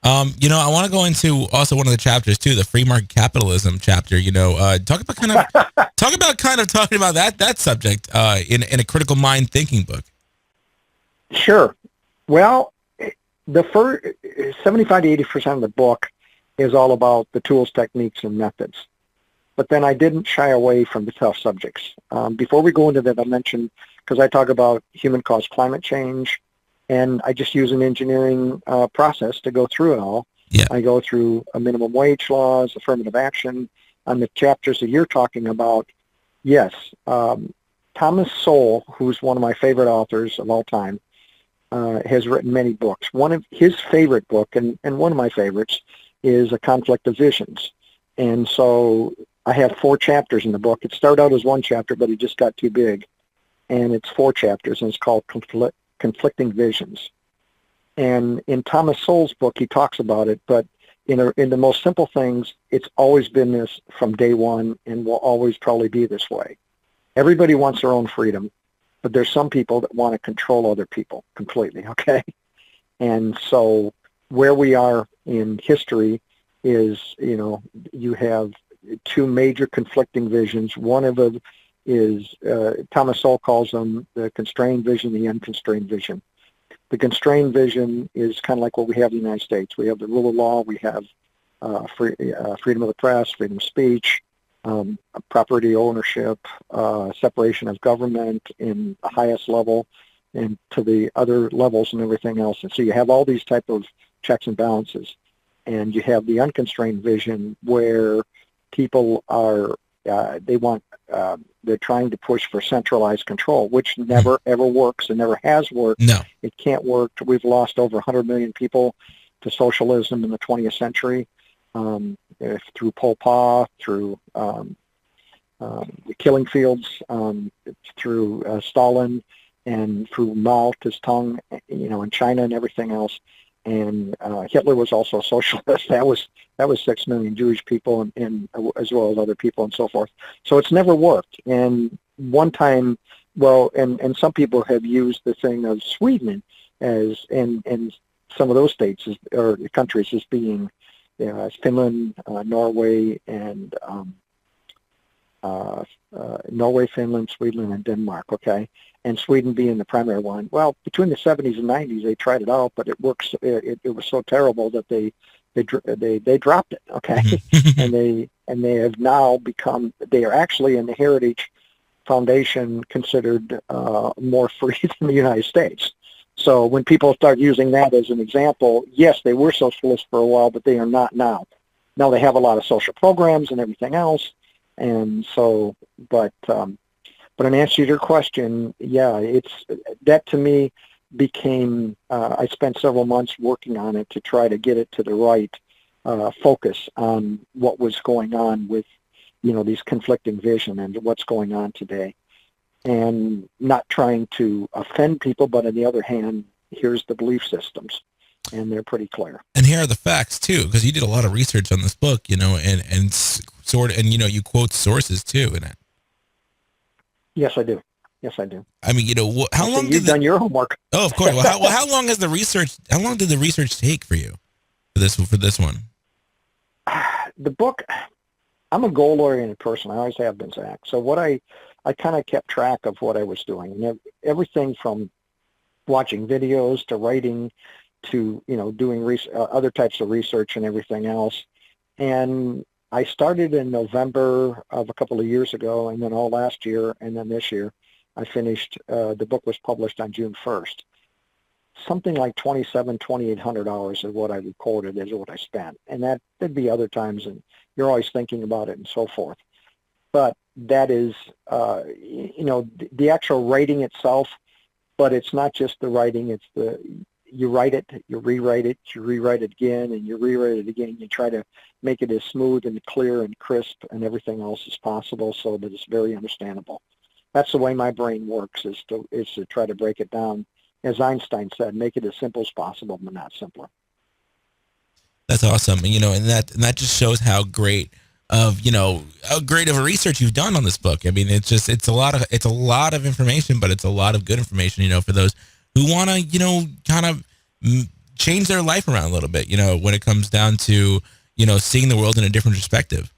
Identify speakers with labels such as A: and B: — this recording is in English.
A: I want to go into also one of the chapters too, the free market capitalism chapter. Talk about talking about that subject in a critical mind thinking book.
B: Sure. Well, the first 75 to 80% of the book is all about the tools, techniques, and methods. But then I didn't shy away from the tough subjects. Before we go into that, I mentioned, because I talk about human-caused climate change, and I just use an engineering process to go through it all.
A: Yeah.
B: I go through a minimum wage laws, affirmative action. On the chapters that you're talking about, yes, Thomas Sowell, who's one of my favorite authors of all time, has written many books. One of his favorite book, and one of my favorites, is A Conflict of Visions. And so I have 4 chapters in the book. It started out as 1 chapter, but it just got too big. And it's 4 chapters, and it's called Conflicting Visions. And in Thomas Sowell's book, he talks about it, but in the most simple things, it's always been this from day one and will always probably be this way. Everybody wants their own freedom, but there's some people that want to control other people completely, okay? And so where we are in history is, you have 2 major conflicting visions. One of them is, Thomas Sowell calls them the constrained vision, the unconstrained vision. The constrained vision is kind of like what we have in the United States. We have the rule of law, we have freedom of the press, freedom of speech, property ownership, separation of government in the highest level and to the other levels and everything else. And so you have all these type of checks and balances. And you have the unconstrained vision where people are, they're trying to push for centralized control, which never, ever works and never has worked.
A: No.
B: It can't work. We've lost over 100 million people to socialism in the 20th century. Through Pol Pot, through the killing fields, through Stalin, and through Mao, his tongue, in China and everything else. And Hitler was also a socialist. That was 6 million Jewish people, and as well as other people and so forth. So it's never worked. And one time, and some people have used the thing of Sweden as and some of those states or countries as being Finland, Norway, and Norway, Finland, Sweden, and Denmark. Okay, and Sweden being the primary one. Well, between the 70s and 90s, they tried it out, but it works. It was so terrible that they dropped it. Okay, and they have now become. They are actually in the Heritage Foundation considered more free than the United States. So when people start using that as an example, yes, they were socialist for a while, but they are not now. Now they have a lot of social programs and everything else, and so, but in answer to your question, yeah, it's that to me became. I spent several months working on it to try to get it to the right focus on what was going on with, these conflicting vision and what's going on today. And not trying to offend people, but on the other hand, here's the belief systems, and they're pretty clear.
A: And here are the facts too, because you did a lot of research on this book, and you quote sources too in it.
B: Yes, I do. Yes, I do.
A: I mean, how long
B: you've done your homework?
A: Oh, of course. Well, how long has the research? How long did the research take for you for this one?
B: The book. I'm a goal-oriented person. I always have been, Zach. So what I kind of kept track of what I was doing, and everything from watching videos to writing to, doing other types of research and everything else. And I started in November of a couple of years ago, and then all last year, and then this year, I finished, the book was published on June 1st. Something like 2,800 hours of what I recorded is what I spent. And there'd be other times, and you're always thinking about it and so forth. But that is, the actual writing itself, but it's not just the writing, it's you write it, you rewrite it again, and you rewrite it again. You try to make it as smooth and clear and crisp and everything else as possible so that it's very understandable. That's the way my brain works, is to try to break it down. As Einstein said, make it as simple as possible, but not simpler.
A: That's awesome. And that just shows how great of a research you've done on this book. I mean, it's a lot of information, but it's a lot of good information, for those who want to, kind of change their life around a little bit, when it comes down to, seeing the world in a different perspective.